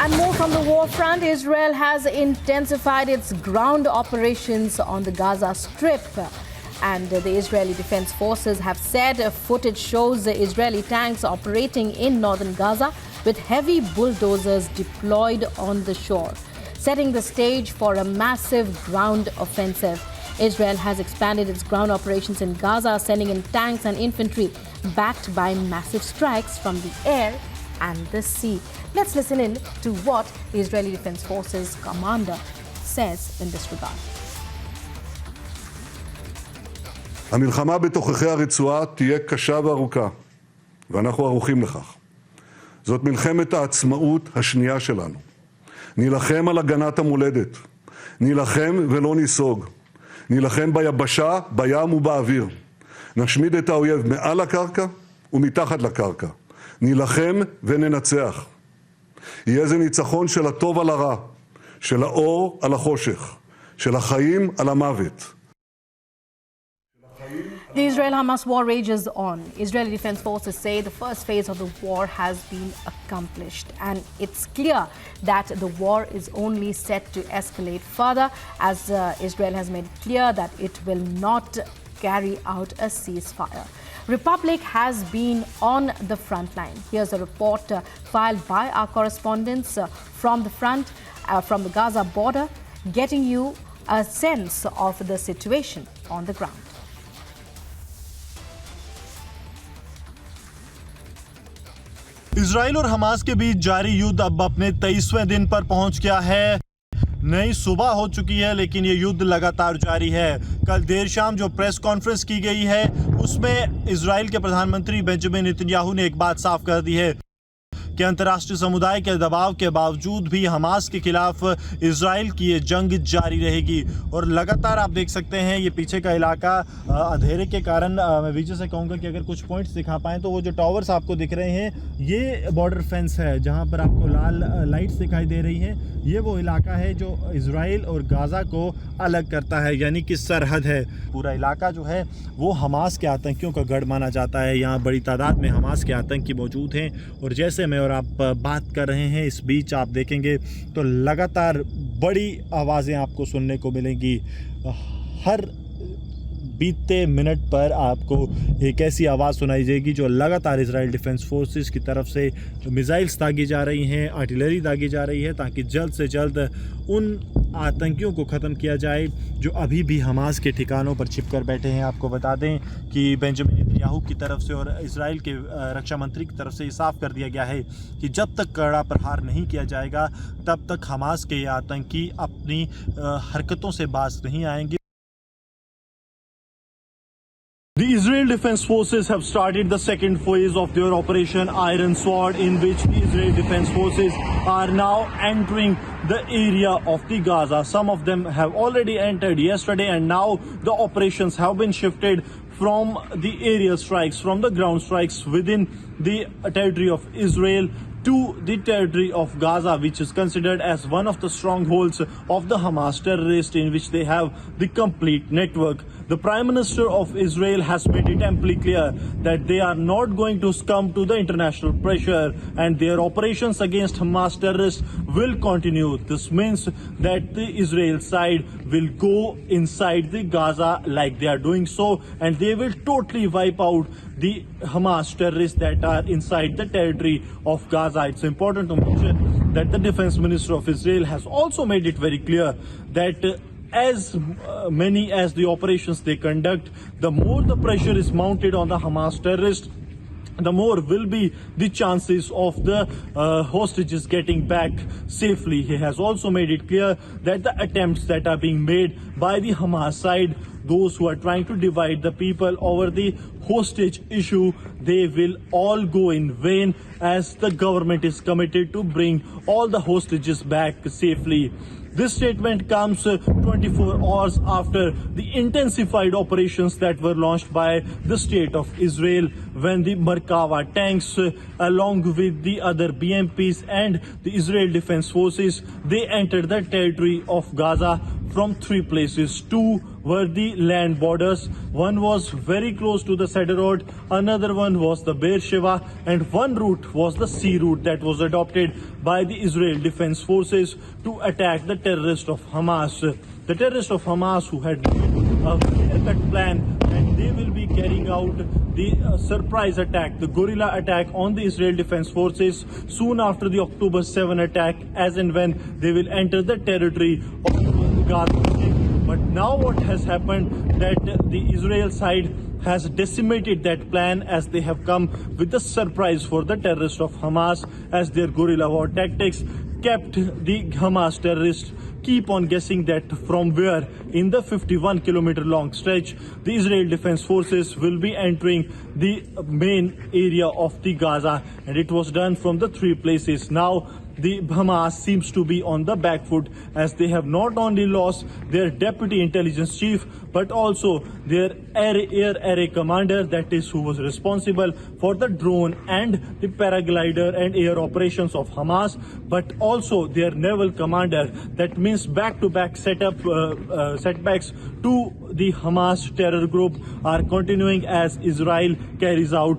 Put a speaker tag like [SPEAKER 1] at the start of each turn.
[SPEAKER 1] And more from the war front, Israel has intensified its ground operations on the Gaza Strip. And the Israeli Defense Forces have said footage shows the Israeli tanks operating in northern Gaza with heavy bulldozers deployed on the shore, setting the stage for a massive ground offensive. Israel has expanded its ground operations in Gaza, sending in tanks and infantry backed by massive strikes from the air and the sea. Let's listen in to what the Israeli Defense Forces commander says in this regard.
[SPEAKER 2] המלחמה בתוככי הרצועה תהיה קשה וארוכה, ואנחנו ערוכים לכך. זאת מלחמת העצמאות השנייה שלנו. נילחם על הגנת המולדת. נילחם ולא ניסוג. נילחם ביבשה, בים ובאוויר. נשמיד את האויב מעל הקרקע ומתחת לקרקע. נילחם וננצח. יהיה זה ניצחון של הטוב על הרע, של האור על החושך, של החיים על המוות.
[SPEAKER 1] The Israel-Hamas war rages on. Israeli Defense Forces say the first phase of the war has been accomplished, and it's clear that the war is only set to escalate further, as Israel has made it clear that it will not carry out a ceasefire. Republic has been on the front line. Here's a report filed by our correspondents from the front, from the Gaza border, getting you a sense of the situation on the ground.
[SPEAKER 3] Israel और Hamas के बीच जारी युद्ध अब अपने 23वें दिन पर पहुंच गया है। नई सुबह हो चुकी है, लेकिन ये युद्ध लगातार जारी है। कल देर शाम जो प्रेस कॉन्फ्रेंस की गई है, उसमें इजराइल के प्रधानमंत्री बेंजामिन नेतन्याहू ने एक बात साफ कर दी है कि अंतर्राष्ट्रीय समुदाय के दबाव के बावजूद भी हमास के खिलाफ इजराइल की ये जंग जारी रहेगी। और लगातार आप देख सकते हैं ये पीछे का इलाका अंधेरे के कारण मैं विजय से कहूँगा कि अगर कुछ पॉइंट्स दिखा पाएँ तो वो जो टावर्स आपको दिख रहे हैं, ये बॉर्डर फेंस है जहाँ पर आपको लाल लाइट्स दिखाई दे रही हैं। ये वो इलाका है जो इजराइल और गाज़ा को अलग करता है, यानी कि सरहद है। पूरा इलाका जो है वो हमास के आतंकियों का गढ़ माना जाता है। यहाँ बड़ी तादाद में हमास के आतंकी मौजूद हैं, और जैसे मैं और आप बात कर रहे हैं, इस बीच आप देखेंगे तो लगातार बड़ी आवाज़ें आपको सुनने को मिलेंगी। हर बीते मिनट पर आपको एक ऐसी आवाज़ सुनाई देगी जो लगातार इजराइल डिफेंस फोर्सेस की तरफ से मिसाइल्स दागी जा रही हैं, आर्टिलरी दागी जा रही है, ताकि जल्द से जल्द उन आतंकियों को ख़त्म किया जाए जो अभी भी हमास के ठिकानों पर छिपकर बैठे हैं। आपको बता दें कि बेंजामिन नेतन्याहू की तरफ से और इजराइल के रक्षा मंत्री की तरफ से ये साफ कर दिया गया है कि जब तक कड़ा प्रहार नहीं किया जाएगा, तब तक हमास के ये आतंकी अपनी हरकतों से बाज नहीं आएंगे। The Israel Defense Forces have started the second phase of their Operation Iron Sword, in which the Israel Defense Forces are now entering the area of the Gaza. Some of them have already entered yesterday, and now the operations have been shifted from the aerial strikes, from the ground strikes within the territory of Israel to the territory of Gaza, which is considered as one of the strongholds of the Hamas terrorists, in which they have the complete network. The Prime Minister of Israel has made it amply clear that they are not going to succumb to the international pressure, and their operations against Hamas terrorists will continue. This means that the Israel side will go inside the Gaza like they are doing so, and they will totally wipe out the Hamas terrorists that are inside the territory of Gaza. It's important to mention that the Defense Minister of Israel has also made it very clear that as many as the operations they conduct, the more the pressure is mounted on the Hamas terrorists, the more will be the chances of the hostages getting back safely. He has also made it clear that the attempts that are being made by the Hamas side, those who are trying to divide the people over the hostage issue, they will all go in vain, as the government is committed to bring all the hostages back safely. This statement comes 24 hours after the intensified operations that were launched by the state of Israel, when the Merkava tanks, along with the other BMPs and the Israel Defense Forces, they entered the territory of Gaza from three places. Two were the land borders. One was very close to the Sderot, another one was the Beersheba, and one route was the sea route that was adopted by the Israel Defense Forces to attack the terrorists of Hamas. The terrorists of Hamas who had made a clear-cut plan, and they will be carrying out the surprise attack, the guerrilla attack on the Israel Defense Forces soon after the October 7 attack, as and when they will enter the territory of Gaza. But now what has happened, that the Israel side has decimated that plan, as they have come with the surprise for the terrorists of Hamas, as their guerrilla war tactics kept the Hamas terrorists keep on guessing that from where in the 51-kilometer long stretch the Israel Defense Forces will be entering the main area of the Gaza, and it was done from the three places. Now the Hamas seems to be on the back foot, as they have not only lost their deputy intelligence chief but also their air array commander, that is who was responsible for the drone and the paraglider and air operations of Hamas, but also their naval commander. That means back-to-back setbacks to the Hamas terror group are continuing as Israel carries out